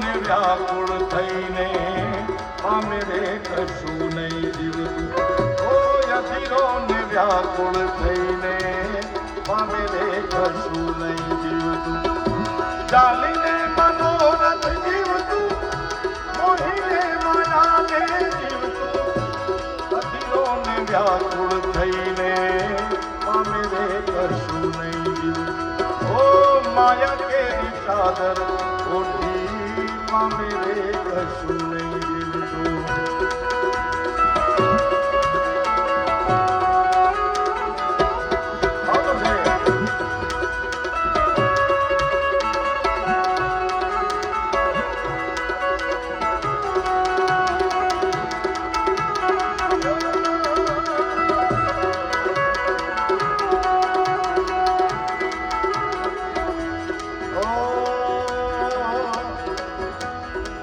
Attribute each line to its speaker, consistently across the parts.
Speaker 1: ને વ્યાકુળ થઈને પામે રે કશું નહીં જીવતું. ઓ અધીરો ને વ્યાકુળ થઈને પામે રે કશું નહીં જીવતું. ચાલીને મનોરથ જીવતું, મોહીને માયાને જીવતું. અધીરો ને વ્યાકુળ થઈને પામે રે કશું નહીં જીવતું. ઓ માયા કેરી ચાદર ઓઢી પામે રે કશું નહીં જીવતું.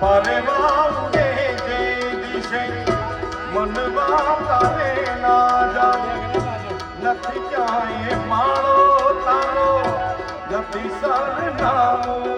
Speaker 1: પરવાઉને જે દિશે મનવા તારે ના જાઉં. નથી ક્યાંય માળો તારો, નથી સરનામું